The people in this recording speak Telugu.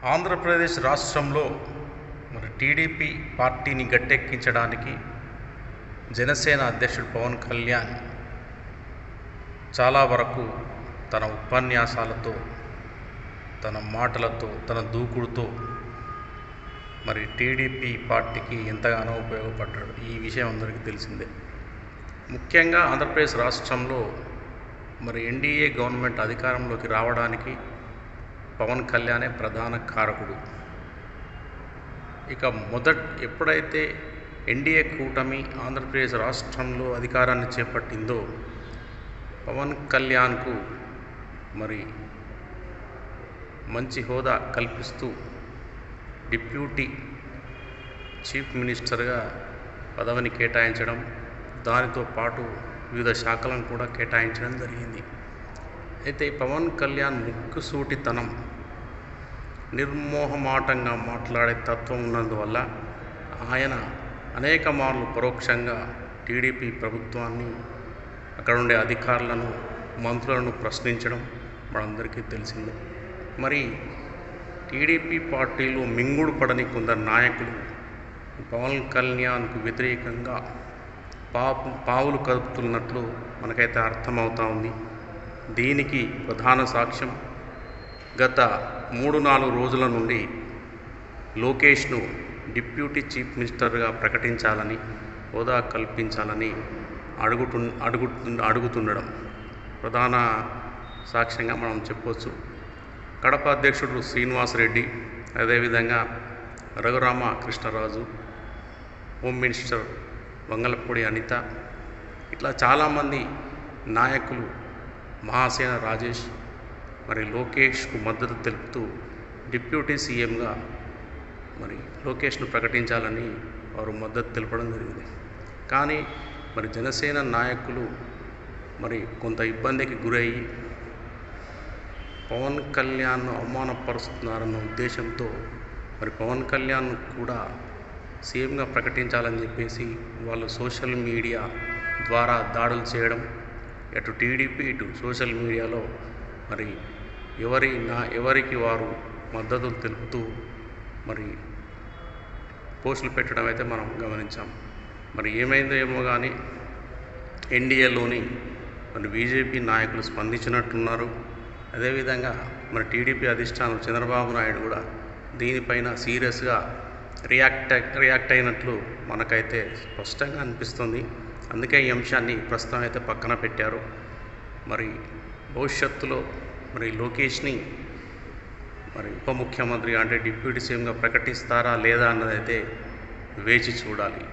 ఆంధ్రప్రదేశ్ రాష్ట్రంలో టీడీపీ పార్టీని గట్టెక్కించడానికి జనసేన అధ్యక్షుడు పవన్ కళ్యాణ్ చాలా వరకు తన ఉపన్యాసాలతో, తన మాటలతో, తన దూకుడుతో టీడీపీ పార్టీకి ఎంతగానో ఉపయోగపడ్డాడు. ఈ విషయం అందరికీ తెలిసిందే. ముఖ్యంగా ఆంధ్రప్రదేశ్ రాష్ట్రంలో ఎన్డీఏ గవర్నమెంట్ అధికారంలోకి రావడానికి పవన్ కళ్యాణే ప్రధాన కారకుడు. ఇక ఎప్పుడైతే ఎన్డీఏ కూటమి ఆంధ్రప్రదేశ్ రాష్ట్రంలో అధికారాన్ని చేపట్టిందో పవన్ కళ్యాణ్కు మంచి హోదా కల్పిస్తూ డిప్యూటీ చీఫ్ మినిస్టర్గా పదవిని కేటాయించడం, దానితో పాటు వివిధ శాఖలను కూడా కేటాయించడం జరిగింది. అయితే పవన్ కళ్యాణ్ ముక్కుసూటితనం, నిర్మోహమాటంగా మాట్లాడే తత్వం ఉన్నందువల్ల ఆయన అనేక మార్లు పరోక్షంగా టీడీపీ ప్రభుత్వాన్ని, అక్కడ ఉండే అధికారులను, మంత్రులను ప్రశ్నించడం మనందరికీ తెలిసిందే. టీడీపీ పార్టీలో మింగుడు పడని కొందరు నాయకులు పవన్ కళ్యాణ్కు వ్యతిరేకంగా పావులు కదుపుతున్నట్లు మనకైతే అర్థమవుతా ఉంది. దీనికి ప్రధాన సాక్ష్యం గత 3-4 రోజుల నుండి లోకేష్ను డిప్యూటీ చీఫ్ మినిస్టర్గా ప్రకటించాలని, హోదా కల్పించాలని అడుగుతుండడం ప్రధాన సాక్ష్యంగా మనం చెప్పవచ్చు. కడప అధ్యక్షుడు శ్రీనివాసరెడ్డి, అదేవిధంగా రఘురామకృష్ణరాజు, హోమ్ మినిస్టర్ వంగలపూడి అనిత, ఇట్లా చాలామంది నాయకులు, మహాసేన రాజేష్ లోకేష్కు మద్దతు తెలుపుతూ డిప్యూటీ సీఎంగా లోకేష్ను ప్రకటించాలని వారు మద్దతు తెలపడం జరిగింది. కానీ జనసేన నాయకులు కొంత ఇబ్బందికి గురయ్యి పవన్ కళ్యాణ్ను అవమానపరుస్తున్నారన్న ఉద్దేశంతో పవన్ కళ్యాణ్ కూడా సీఎంగా ప్రకటించాలని చెప్పేసి వాళ్ళు సోషల్ మీడియా ద్వారా దాడులు చేయడం, అటు టీడీపీ ఇటు సోషల్ మీడియాలో ఎవరికి వారు మద్దతులు తెలుపుతూ పోస్టులు పెట్టడం అయితే మనం గమనించాం. ఏమైందో ఏమో కానీ ఎన్డీఏలోని బీజేపీ నాయకులు స్పందించినట్టున్నారు. అదేవిధంగా టీడీపీ అధిష్టానం చంద్రబాబు నాయుడు కూడా దీనిపైన సీరియస్గా రియాక్ట్ అయినట్లు మనకైతే స్పష్టంగా అనిపిస్తుంది. అందుకే ఈ అంశాన్ని ప్రస్తుతం అయితే పక్కన పెట్టారు. భవిష్యత్తులో లోకేష్ని ఉప ముఖ్యమంత్రి అంటే డిప్యూటీ సీఎంగా ప్రకటిస్తారా లేదా అన్నదైతే వేచి చూడాలి.